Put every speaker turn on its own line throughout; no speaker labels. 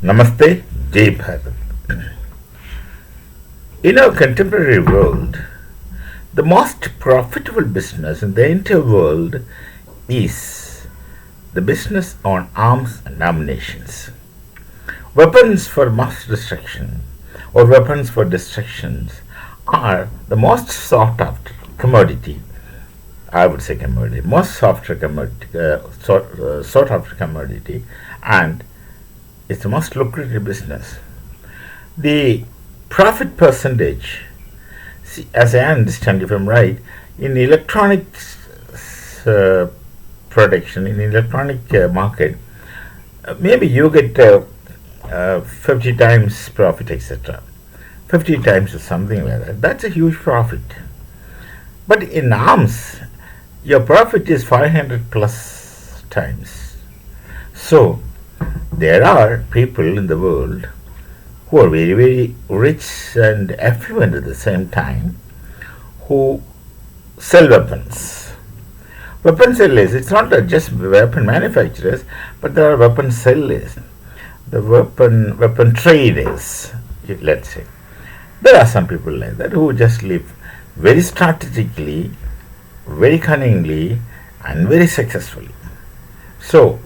Namaste, Jai Bharat. In our contemporary world, the most profitable business in the entire world is the business on arms and ammunitions. Weapons for mass destruction or weapons for destructions are the most sought after commodity. I would say commodity, most sought after commodity, and it's the most lucrative business. The profit percentage, see, as I understand, if I'm right, in electronics production, in electronic market, maybe you get 50 times profit, etc. 50 times or something like that. That's a huge profit. But in arms, your profit is 500 plus times. So, there are people in the world who are very, very rich and affluent at the same time who sell weapons. Weapon sellers, it's not just weapon manufacturers, but there are weapon sellers, the weapon traders, let's say. There are some people like that who just live very strategically, very cunningly, and very successfully. So,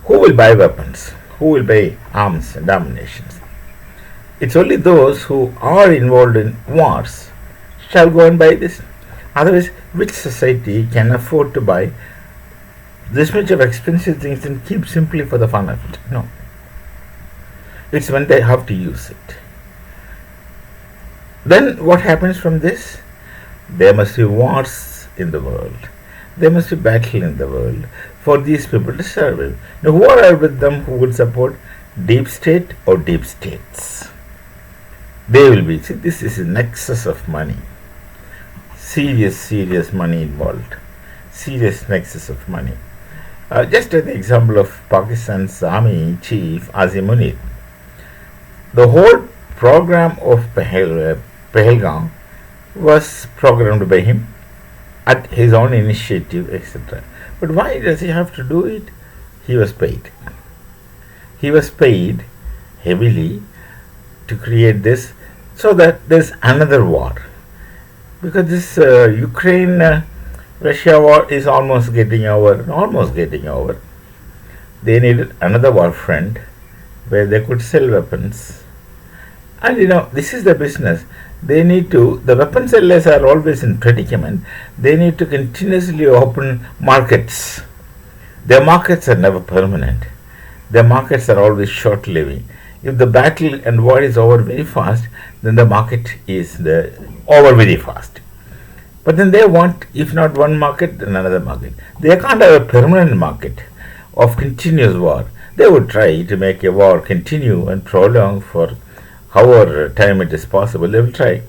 who will buy weapons? Who will buy arms and ammunition? It's only those who are involved in wars shall go and buy this. Otherwise, which society can afford to buy this much of expensive things and keep simply for the fun of it? No. It's when they have to use it. Then what happens from this? There must be wars in the world. There must be battle in the world for these people to survive. Now, who are with them who would support deep state or deep states? They will be. See, this is a nexus of money. Serious money involved. Serious nexus of money. Just an example of Pakistan's army chief Azim Munir. The whole program of Pahalgam was programmed by him at his own initiative, etc. But why does he have to do it? He was paid. He was paid heavily to create this so that there's another war. Because this Ukraine-Russia war is almost getting over. They needed another war front where they could sell weapons. And this is the business. The weapon sellers are always in predicament. They need to continuously open markets. Their markets are never permanent. Their markets are always short-living. If the battle and war is over very fast, then the market is over very fast. But then they want, if not one market, then another market. They can't have a permanent market of continuous war. They would try to make a war continue and prolong for however time it is possible. They will try.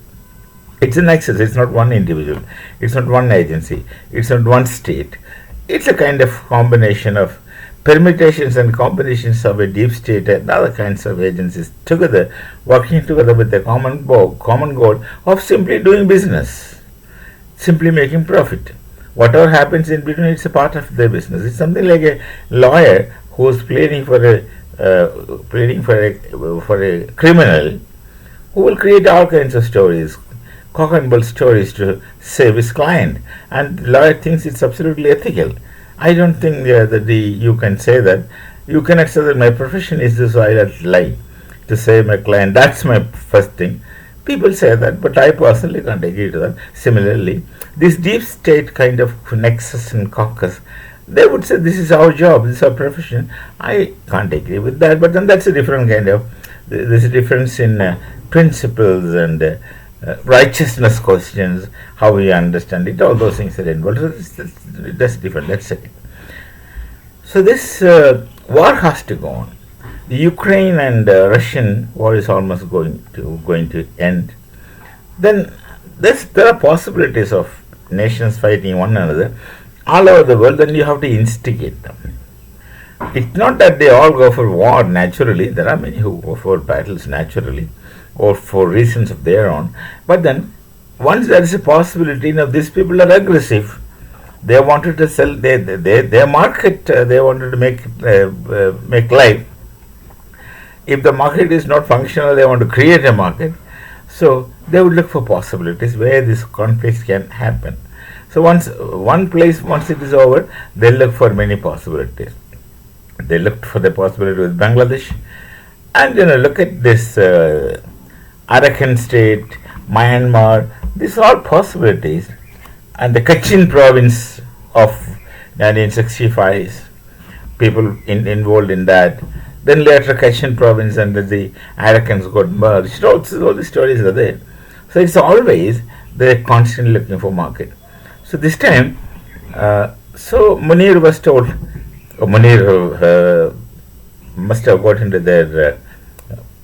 It's a nexus. It's not one individual. It's not one agency. It's not one state. It's a kind of combination of permutations and combinations of a deep state and other kinds of agencies together, working together with the common goal of simply doing business, simply making profit. Whatever happens in between, it's a part of their business. It's something like a lawyer who's pleading for a criminal who will create all kinds of stories, cock and bull stories to save his client, and the lawyer thinks it's absolutely ethical. I don't think that you can say that. You cannot say that my profession is this, so I'll lie to save my client. That's my first thing. People say that, but I personally can't agree to that. Similarly, this deep state kind of nexus and caucus, they would say this is our job, this is our profession. I can't agree with that, but then that's a different kind of, there's a difference in principles and righteousness questions, how we understand it, all those things are involved. So that's different, let's say. So this war has to go on. The Ukraine and Russian war is almost going to end. Then there are possibilities of nations fighting one another all over the world. Then you have to instigate them. It's not that they all go for war naturally. There are many who go for battles naturally or for reasons of their own. But then, once there is a possibility, these people are aggressive. They wanted to sell their market. They wanted to make life. If the market is not functional, they want to create a market. So they would look for possibilities where this conflict can happen. So once it is over, they look for many possibilities. They looked for the possibility with Bangladesh, and look at this Arakan state, Myanmar. These are all possibilities, and the Kachin province of 1965, people involved in that. Then later Kachin province and the Arakans got merged. All the stories are there. So it's always they're constantly looking for market. So this time, so Munir was told, Munir must have got into their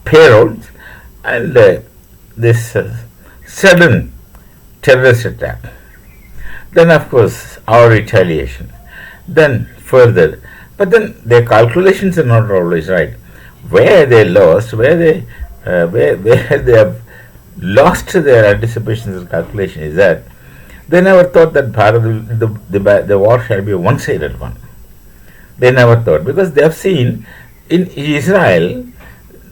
payrolls, and this sudden terrorist attack. Then of course our retaliation. Then further, but then their calculations are not always right. Where they lost, where they have lost their anticipations and calculation is that they never thought that the war shall be a one-sided one. They never thought, because they have seen in Israel,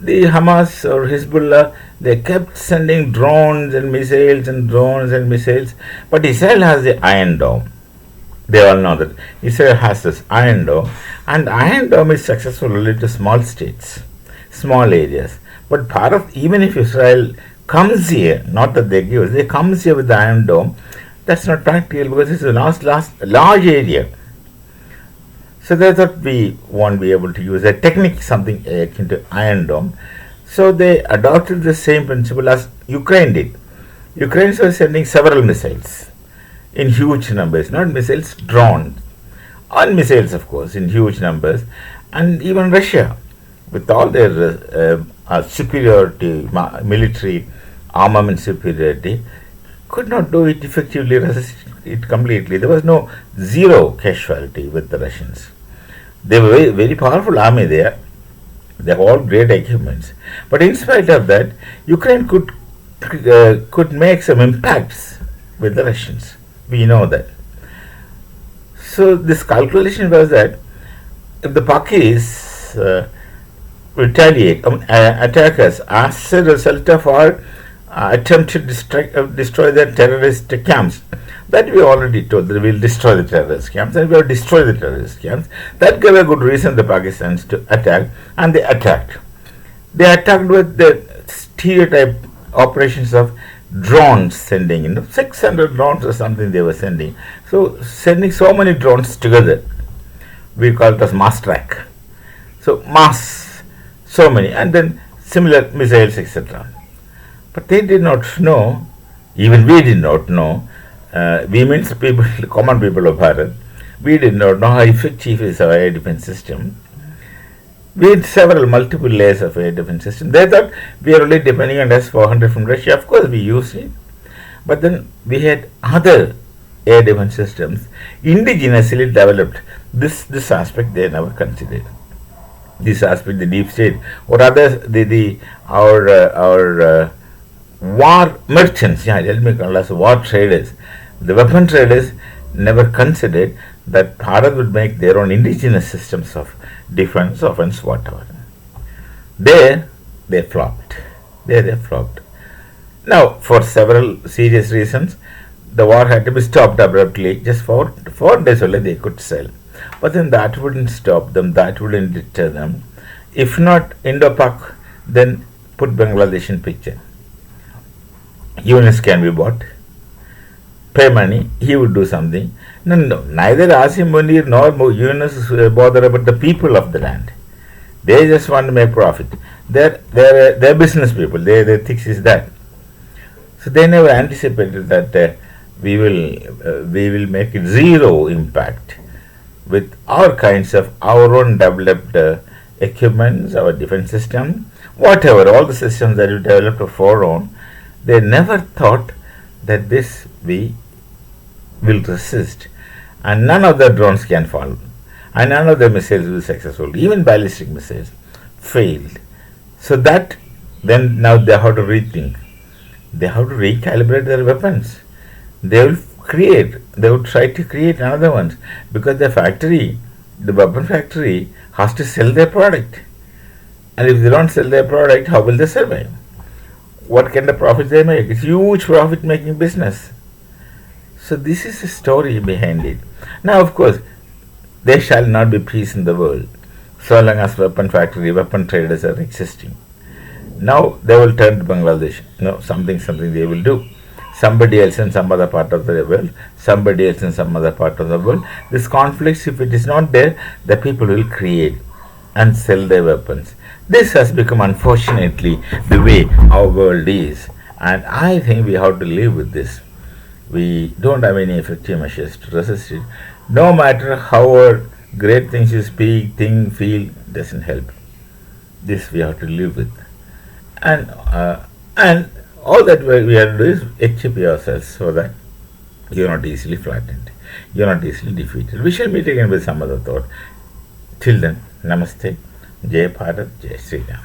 the Hamas or Hezbollah, they kept sending drones and missiles, but Israel has the Iron Dome. They all know that Israel has this Iron Dome, and Iron Dome is successful only to small states, small areas. But even if Israel comes here, not that they comes here with the Iron Dome, that's not practical because it's a large area. So they thought we won't be able to use a technique, something akin to Iron Dome. So they adopted the same principle as Ukraine did. Ukraine was sending several missiles in huge numbers, not missiles, drones, and missiles, of course, in huge numbers. And even Russia, with all their superiority, military armament superiority, could not do it effectively, resist it completely. There was no zero casualty with the Russians. They were very, very powerful army there. They have all great equipments. But in spite of that, Ukraine could make some impacts with the Russians. We know that. So this calculation was that if the Pakis retaliate, attack us as a result of our attempt to destroy the terrorist camps, that we already told that we will destroy the terrorist camps, and we have destroyed the terrorist camps. That gave a good reason the Pakistanis to attack, and they attacked. They attacked with the stereotype operations of drones sending, 600 drones or something they were sending. So sending so many drones together, we call it as mass track. So mass, so many, and then similar missiles, etc. But they did not know, even we did not know, we means people, common people of Bharat, we did not know how effective is our air defense system. We had multiple layers of air defense system. They thought we are only depending on S-400 from Russia. Of course, we used it. But then we had other air defense systems indigenously developed. This aspect they never considered. This aspect, the deep state, or others, our war merchants, let me call us war traders, the weapon traders never considered that Bharat would make their own indigenous systems of defense, offense, whatever. There they flopped. They flopped. Now, for several serious reasons, the war had to be stopped abruptly. Just for 4 days only they could sell. But then that wouldn't stop them, that wouldn't deter them. If not Indo-Pak, then put Bangladesh in picture. Yunus can be bought. Pay money, he would do something. No, neither Asim Munir nor Yunus bother about the people of the land. They just want to make profit. They're business people. Their thing is that. So they never anticipated that we will make it zero impact with our kinds of our own developed equipments, our defense system, whatever, all the systems that we developed of our own. They never thought that this we will resist, and none of the drones can fall, and none of the missiles will be successful. Even ballistic missiles failed. So that then now they have to rethink. They have to recalibrate their weapons. They will try to create another ones, because the weapon factory has to sell their product. And if they don't sell their product, how will they survive? What kind of profit they make? It's huge profit making business. So this is the story behind it. Now, of course, there shall not be peace in the world so long as weapon traders are existing. Now they will turn to Bangladesh. No, something they will do. Somebody else in some other part of the world, somebody else in some other part of the world. This conflict, if it is not there, the people will create and sell their weapons. This has become, unfortunately, the way our world is. And I think we have to live with this. We don't have any effective measures to resist it. No matter how great things you speak, think, feel, doesn't help. This we have to live with. And all that we have to do is equip yourselves so that you are not easily flattened. You are not easily defeated. We shall meet again with some other thought. Till then, Namaste. Jai Bharat, Jai Sri Ram.